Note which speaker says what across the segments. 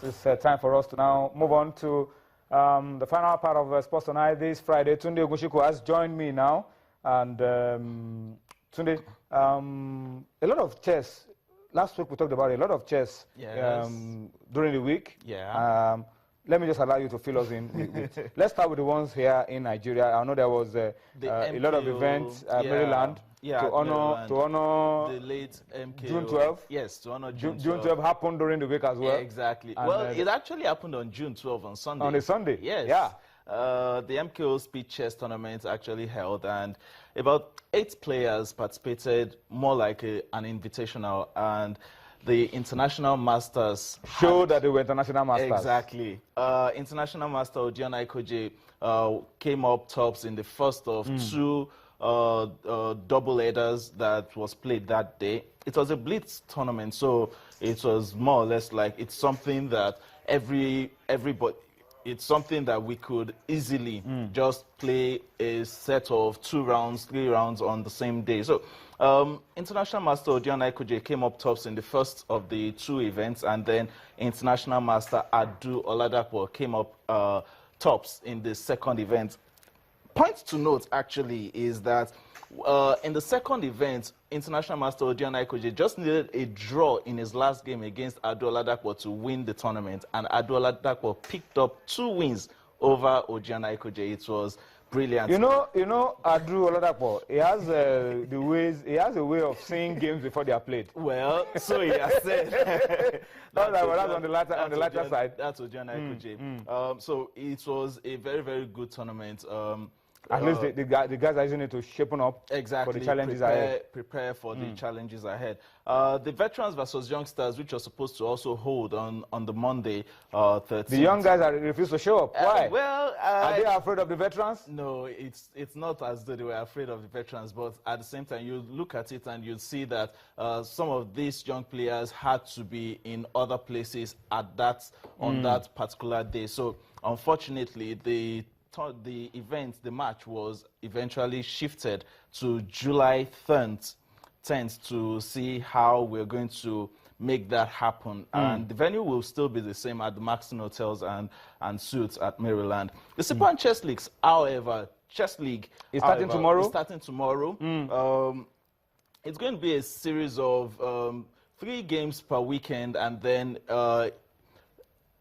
Speaker 1: It's time for us to now move on to the final part of Sports Tonight this Friday. Tunde Ogunshiku has joined me now. And Tunde, a lot of chess. Last week we talked about a lot of chess during the week.
Speaker 2: Yeah.
Speaker 1: Let me just allow you to fill us in. Let's start with the ones here in Nigeria. I know there was a lot of events, Maryland.
Speaker 2: Yeah,
Speaker 1: to honor
Speaker 2: the late MKO.
Speaker 1: June 12th.
Speaker 2: Yes, to honor June 12th.
Speaker 1: June 12th happened during the week as well.
Speaker 2: Yeah, exactly. And well, it actually happened on June 12th on Sunday.
Speaker 1: On a Sunday?
Speaker 2: Yes.
Speaker 1: Yeah.
Speaker 2: The MKO Speed Chess Tournament actually held, and about 8 players participated, more like an invitational, and the International Masters
Speaker 1: showed that they were International Masters.
Speaker 2: Exactly. International Master Odiona Ikoje came up tops in the first of 2 double headers that was played that day. It was a blitz tournament, so it was more or less like it's something that everybody. It's something that we could easily just play a set of 2 rounds, 3 rounds on the same day. So, International Master Odiona Ikoje came up tops in the first of the 2 events, and then International Master Adu Oladapo came up tops in the second event. Point to note, actually, is that in the second event, International Master Odiona Ikoje just needed a draw in his last game against Adu Oladapo to win the tournament, and Adu Oladapo picked up 2 wins over Odiona Ikoje. It was brilliant.
Speaker 1: You know, Adu Oladapo, he has a way of seeing games before they are played.
Speaker 2: Well, so he has said.
Speaker 1: That's on the latter side.
Speaker 2: That's Odiona Ikoje. So it was a very, very good tournament.
Speaker 1: At least the guys are using it to shapen up
Speaker 2: exactly,
Speaker 1: for the challenges ahead.
Speaker 2: Prepare for the challenges ahead. The veterans versus youngsters, which are supposed to also hold on the Monday, 13th.
Speaker 1: The young guys refuse to show up. Why?
Speaker 2: Well,
Speaker 1: are they afraid of the veterans?
Speaker 2: No, it's not as though they were afraid of the veterans, but at the same time, you look at it and you see that some of these young players had to be in other places at on that particular day. So, unfortunately, the match was eventually shifted to July 10th to see how we're going to make that happen. And the venue will still be the same at the Maxton Hotels and Suites at Maryland. The Sipan Chess Leagues, however, Chess League
Speaker 1: is starting tomorrow.
Speaker 2: It's going to be a series of 3 games per weekend, and then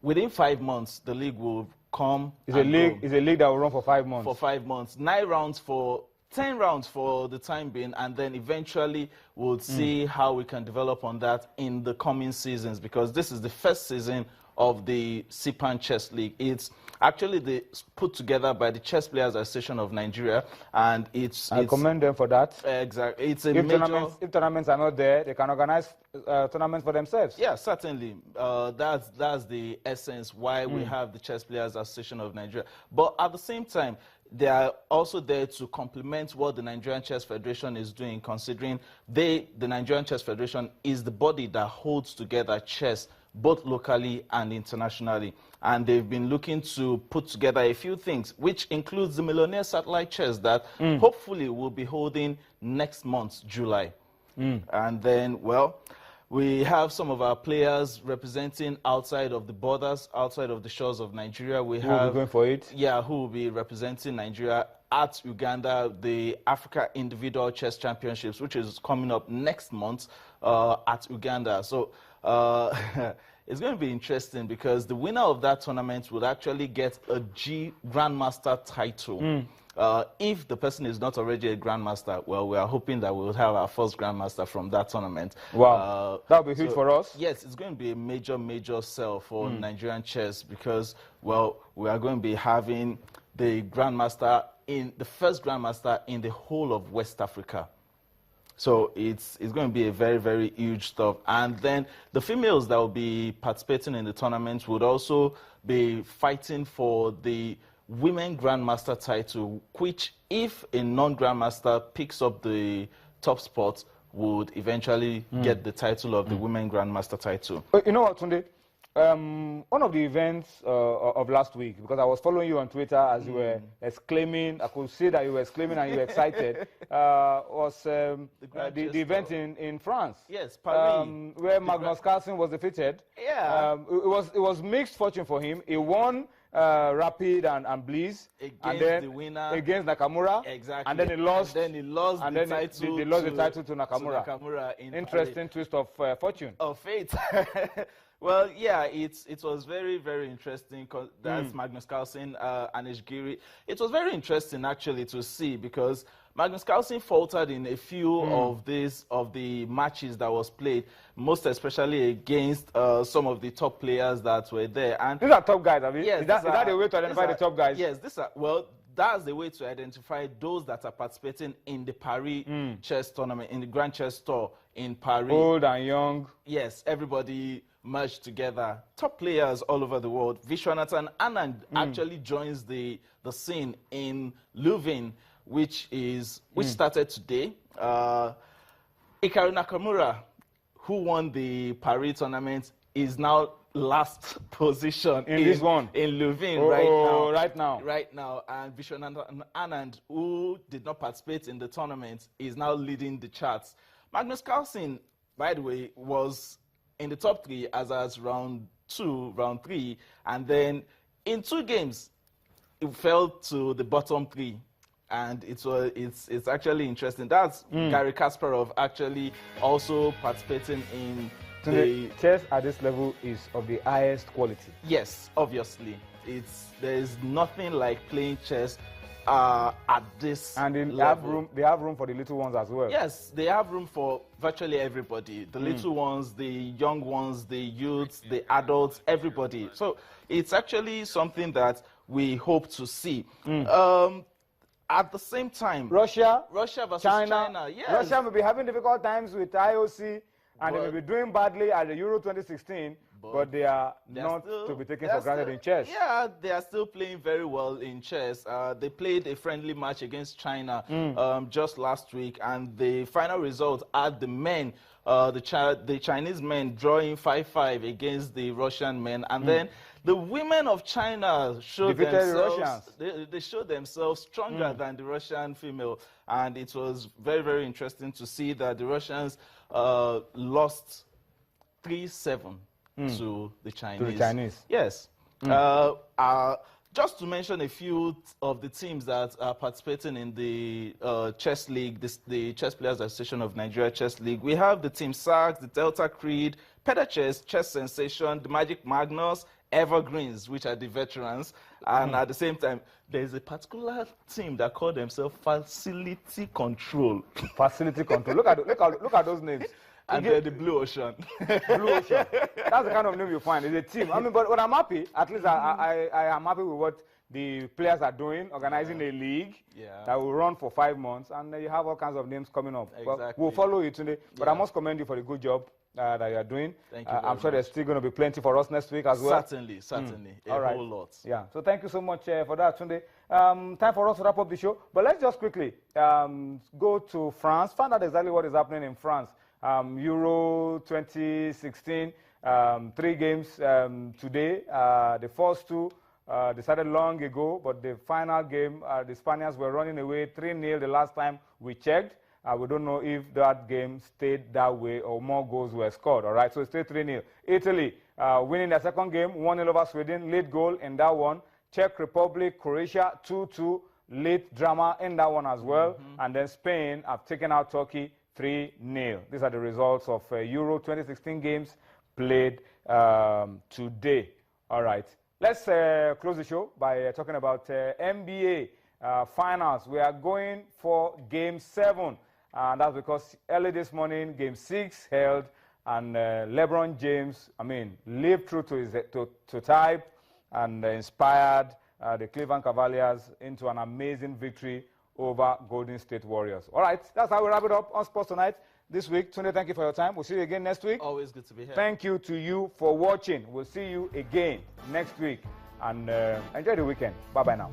Speaker 2: within 5 months, the league will come.
Speaker 1: It's a league that will run for 5 months.
Speaker 2: For 5 months, 9 rounds for 10 rounds for the time being, and then eventually we'll see how we can develop on that in the coming seasons, because this is the first season of the Sipan Chess League. It's actually put together by the Chess Players Association of Nigeria, and I
Speaker 1: commend them for that.
Speaker 2: Exactly. It's a
Speaker 1: if tournaments are not there, they can organize tournaments for themselves.
Speaker 2: Yeah, certainly. That's the essence why we have the Chess Players Association of Nigeria. But at the same time, they are also there to complement what the Nigerian Chess Federation is doing, considering the Nigerian Chess Federation is the body that holds together chess both locally and internationally. And they've been looking to put together a few things, which includes the Millionaire Satellite Chess that hopefully will be holding next month, July. And then, well, we have some of our players representing outside of the borders, outside of the shores of Nigeria. We have
Speaker 1: who will be going for it?
Speaker 2: Yeah, who will be representing Nigeria at Uganda, the Africa Individual Chess Championships, which is coming up next month at Uganda. So it's going to be interesting, because the winner of that tournament would actually get a G Grandmaster title. If the person is not already a Grandmaster, well, we are hoping that we will have our first Grandmaster from that tournament.
Speaker 1: Wow, that will be huge for us.
Speaker 2: Yes, it's going to be a major, major sell for Nigerian chess, because, well, we are going to be having the first Grandmaster in the whole of West Africa. So it's going to be a very, very huge stuff. And then the females that will be participating in the tournament would also be fighting for the Women Grandmaster title, which, if a non-Grandmaster picks up the top spot, would eventually get the title of the Women Grandmaster title.
Speaker 1: You know what, Tunde? one of the events of last week, because I was following you on Twitter as you were exclaiming, I could see that you were exclaiming and you were excited, was the event in France.
Speaker 2: Yes, Paris.
Speaker 1: Where Magnus Carlsen was defeated.
Speaker 2: Yeah.
Speaker 1: It was mixed fortune for him. He won Rapid and Bliss.
Speaker 2: Against the winner.
Speaker 1: Against Nakamura.
Speaker 2: Exactly.
Speaker 1: And then he lost.
Speaker 2: And then he lost
Speaker 1: and
Speaker 2: the
Speaker 1: then
Speaker 2: title.
Speaker 1: They lost the title to Nakamura. Interesting twist of fortune.
Speaker 2: Of fate. Well, yeah, it was very, very interesting. That's Magnus Carlsen, Anish Giri. It was very interesting, actually, to see, because Magnus Carlsen faltered in a few of the matches that was played, most especially against some of the top players that were there. And
Speaker 1: these are top guys, I mean.
Speaker 2: Yes,
Speaker 1: is that the way to identify the top guys?
Speaker 2: Yes, that's the way to identify those that are participating in the Paris chess tournament, in the Grand Chess Tour in Paris.
Speaker 1: Old and young.
Speaker 2: Yes, everybody merged together. Top players all over the world. Vishwanathan Anand actually joins the scene in Leuven, which started today. Hikaru Nakamura, who won the Paris tournament, is now last position in Leuven right now. And Vishwanathan Anand, who did not participate in the tournament, is now leading the charts. Magnus Carlsen, by the way, was in the top 3 as round 3, and then in 2 games, it fell to the bottom 3. And it's actually interesting. That's Garry Kasparov actually also participating in
Speaker 1: the chess at this level is of the highest quality.
Speaker 2: Yes, obviously. There's nothing like playing chess at this level.
Speaker 1: They have room for the little ones as well.
Speaker 2: Yes, they have room for virtually everybody. The little ones, the young ones, the youths, the adults, everybody. So it's actually something that we hope to see. At the same time,
Speaker 1: Russia
Speaker 2: versus
Speaker 1: China.
Speaker 2: Yes.
Speaker 1: Russia may be having difficult times with IOC, and they may be doing badly at the Euro 2016, but they are not to be taken for granted in chess.
Speaker 2: Yeah, they are still playing very well in chess. They played a friendly match against China just last week, and the final result had the men, the Chinese men drawing 5-5 against the Russian men, and then the women of China showed themselves. They showed themselves stronger than the Russian female, and it was very, very interesting to see that the Russians lost 3-7 to the Chinese. Yes. Just to mention a few of the teams that are participating in the chess league, the Chess Players Association of Nigeria Chess League, we have the Team Sachs, the Delta Creed, Pedachess, Chess Sensation, the Magic Magnus, Evergreens, which are the veterans, and at the same time, there's a particular team that call themselves Facility Control. Facility Control. Look at those names. And then the Blue Ocean.
Speaker 1: Blue Ocean. That's the kind of name you find. It's a team. I mean, but I'm happy. At least I am happy with what the players are doing, organizing a league that will run for 5 months, and you have all kinds of names coming up.
Speaker 2: Exactly.
Speaker 1: Well, we'll follow you today, but I must commend you for the good job that you are doing.
Speaker 2: Thank you
Speaker 1: I'm sure there's still going to be plenty for us next week as well.
Speaker 2: Certainly. A whole lot.
Speaker 1: Yeah, so thank you so much for that, Tunde. Time for us to wrap up the show, but let's just quickly go to France, find out exactly what is happening in France. Euro 2016, 3 games today. The first 2 decided long ago, but the final game, the Spaniards were running away 3-0 the last time we checked. We don't know if that game stayed that way or more goals were scored. All right, so it's still 3-0. Italy winning their second game, 1-0 over Sweden, late goal in that one. Czech Republic, Croatia, 2-2, late drama in that one as well. And then Spain have taken out Turkey, 3-0. These are the results of Euro 2016 games played today. All right, let's close the show by talking about NBA finals. We are going for Game 7. And that's because early this morning, Game 6 held, and LeBron James, lived through to type and inspired the Cleveland Cavaliers into an amazing victory over Golden State Warriors. All right, that's how we wrap it up on Sports Tonight this week. Tunde, thank you for your time. We'll see you again next week.
Speaker 2: Always good to be here.
Speaker 1: Thank you to you for watching. We'll see you again next week, and enjoy the weekend. Bye-bye now.